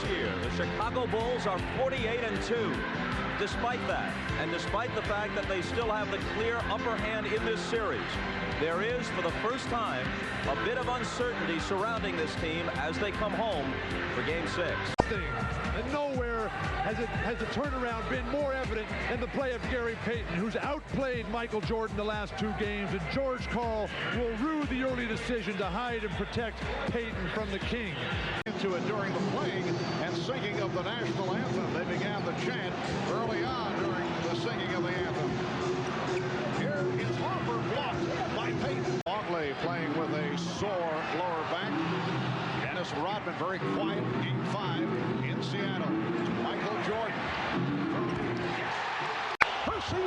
year, the Chicago Bulls are 48-2. Despite that, and despite the fact that they still have the clear upper hand in this series, there is, for the first time, a bit of uncertainty surrounding this team as they come home for Game 6. And nowhere has the turnaround been more evident in the play of Gary Payton, who's outplayed Michael Jordan the last 2 games, and George Karl will rue the early decision to hide and protect Payton from the King. Into it during the playing and singing of the national anthem. They began the chant early on during the singing of the anthem. Here is Harper blocked by Payton. Longley playing with a sore lower back. Dennis Rodman very quiet. Game 5 in Seattle. Michael Jordan. Percy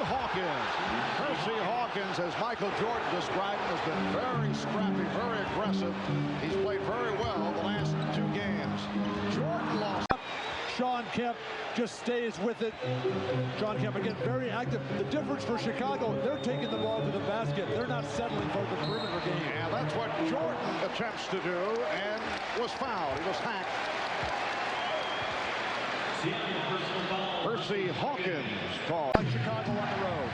Hawkins, as Michael Jordan described, has been very scrappy, very aggressive. He's played very well the last 2 games. Jordan lost. Shawn Kemp just stays with it. Shawn Kemp again very active. The difference for Chicago, they're taking the ball to the basket. They're not settling for the perimeter game. Yeah, that's what Jordan attempts to do and was fouled. He was hacked. Percy Hawkins called. Chicago on the road.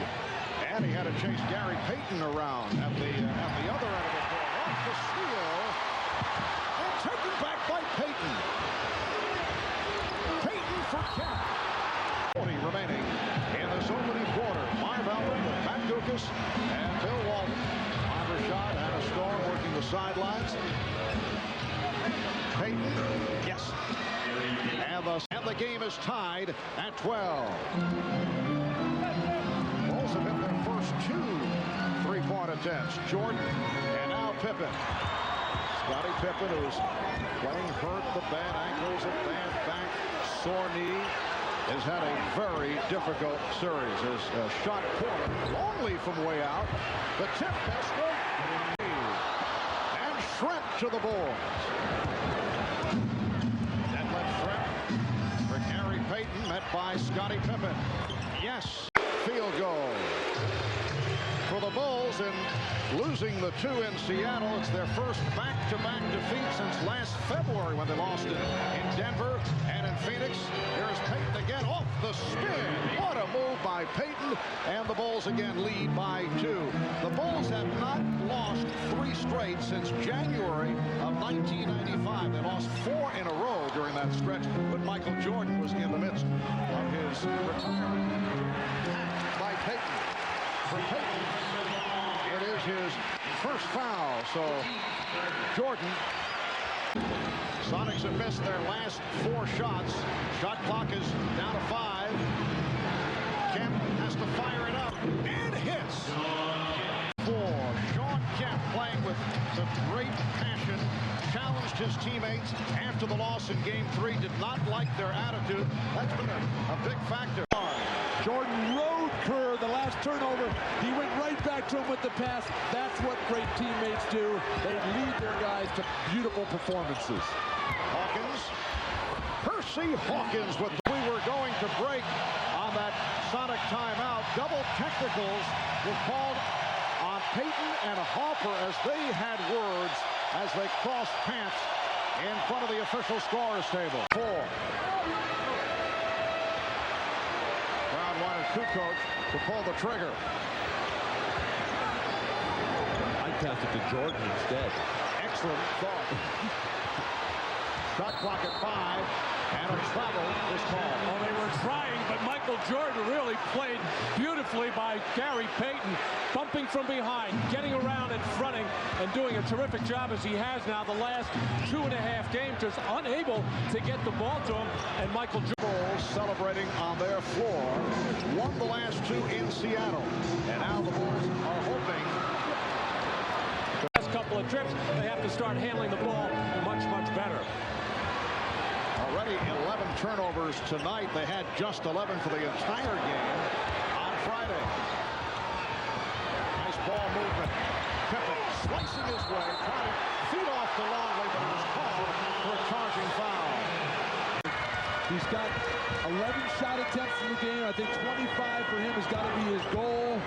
And he had to chase Gary Payton around at the other end of the court. Off the steal. And taken back by Payton. Payton for Kemp. 40 remaining in this opening quarter. Marv Albert with Pat Dukas and Bill Walton. On shot and a Storm working the sidelines. Payton. Yes. And the game is tied at 12. Bulls have hit their first 2 3-point attempts. Jordan and now Pippen. Scottie Pippen, who's playing hurt, the bad ankles, a bad back, sore knee, has had a very difficult series. His shot corner, Longley from way out. The tip pass and Shrimp to the Bulls. Payton met by Scottie Pippen. Yes, field goal for the Bulls in losing the 2 in Seattle. It's their first back-to-back defeat since last February when they lost it in Denver and in Phoenix. Here's Payton again off the spin. What a move by Payton, and the Bulls again lead by 2. The Bulls have not lost 3 straight since January of 1995. They lost 4 in a row during that stretch, but Michael Jordan was in the midst of his retirement. Hacked by Payton. For Payton, it is his first foul, so Jordan. Sonics have missed their last 4 shots. Shot clock is down to 5. Kemp has to fire it up and hits. 4. Shawn Kemp playing with some great passion. Challenged his teammates after the loss in Game 3. Did not like their attitude. That's been a big factor. Jordan rode Kerr the last turnover. He went right back to him with the pass. That's what great teammates do. They lead their guys to beautiful performances. Hawkins. Percy Hawkins with we were going to break on that Sonic timeout. Double technicals were called on Payton and Harper as they had words as they crossed paths in front of the official scorer's table. 4. Wanted Kukoc to pull the trigger. I passed it to Jordan instead. Excellent thought. Shot clock at 5, and a travel is called. Well, they were trying, but Michael Jordan really played beautifully by Gary Payton, bumping from behind, getting around and fronting, and doing a terrific job as he has now the last 2.5 games, just unable to get the ball to him, and Michael Jordan celebrating on their floor, won the last 2 in Seattle, and now the Bulls are hoping. The last couple of trips, they have to start handling the ball much, much better. Already 11 turnovers tonight. They had just 11 for the entire game on Friday. Nice ball movement. Pippen slicing his way, trying to feed off the Longley, but it was called for a charging foul. He's got 11 shot attempts in the game. I think 25 for him has got to be his goal.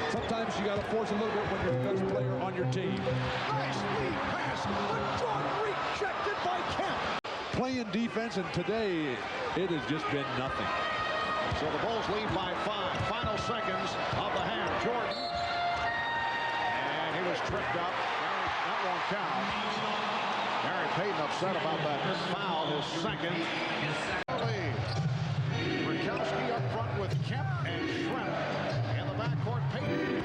Sometimes you got to force a little bit when you're the best player on your team. Nice lead pass, but Jordan rejected by Kemp. playing defense, and today it has just been nothing. So the Bulls lead by 5. Final seconds of the half. Jordan. And he was tripped up. That won't count. Gary Payton upset about that foul, his second. Rikowski up front with Kemp and Schrempf. In the backcourt, Payton.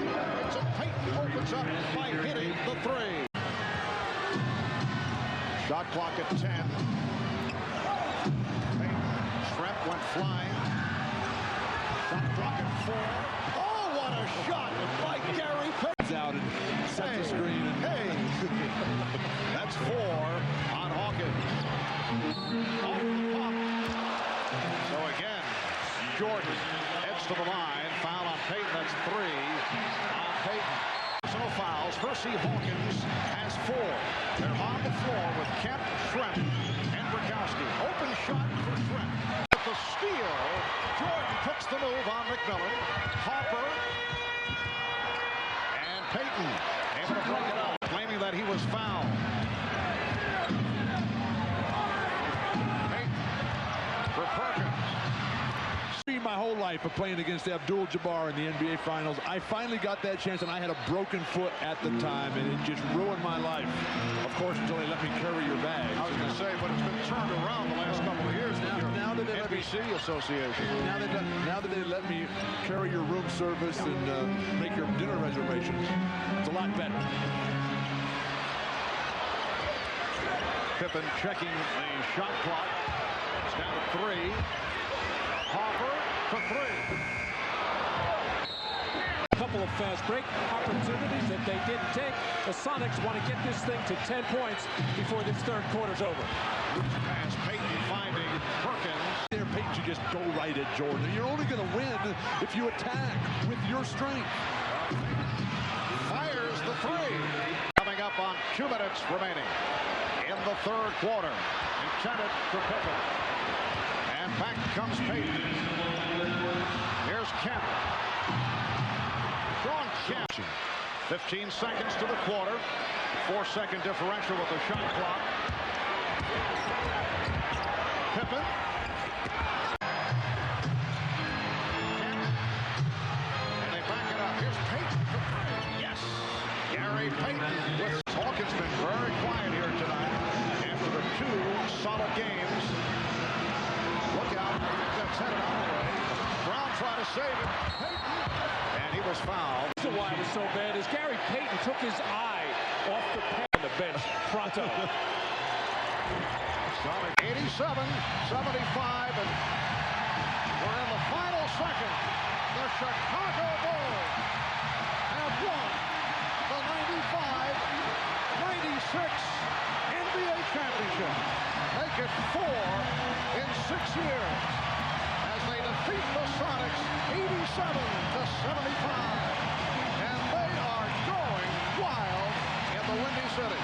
So Payton opens up by hitting the three. Shot clock at 10. Payton. Schrempf went flying. Shot clock at 4. Oh, what a shot by Gary Payton. Out and sets the screen. And that's 4 on Hawkins. Off the pop. So again, Jordan heads to the line. Foul on Payton. That's 3 on Payton. Personal fouls. Hersey Hawkins has 4. They're on the floor with Kemp, Schrempf, and Rikowski. Open shot for Schrempf. With the steal, Jordan puts the move on McMillan. Harper. Payton able to break it up, claiming that he was fouled. Payton for Perkins. My whole life of playing against Abdul-Jabbar in the NBA Finals, I finally got that chance, and I had a broken foot at the time, and it just ruined my life. Of course, until they let me carry your bag. I was going to say, but it's been turned around the last couple of years. Now that they NBC Association. Now that they let me carry your room service and make your dinner reservations, it's a lot better. Pippen checking the shot clock. It's down to 3. Harper for 3. A couple of fast break opportunities that they didn't take. The Sonics want to get this thing to 10 points before this third quarter's over. Pass, Payton finding Perkins. There, Payton should just go right at Jordan. You're only going to win if you attack with your strength. Fires the 3. Coming up on 2 minutes remaining in the third quarter. Intended for Pippen. And back comes Payton. Here's Kemp. Sean Kemp. 15 seconds to the quarter. 4-second differential with the shot clock. Pippen. Kemp. And they back it up. Here's Payton. Yes. Gary Payton. Hawkins been very quiet here tonight after the 2 solid games. Look out. That's headed on the way. Brown trying to save it. Payton. And he was fouled. The reason why it was so bad is Gary Payton took his eye off the pen on the bench. Pronto. Sonic 87-75, and we're in the final second. The Chicago Bulls have won the 95-96 NBA championship. Make it 4 in 6 years as they defeat the Sonics 87-75. And they are going wild in the Windy City.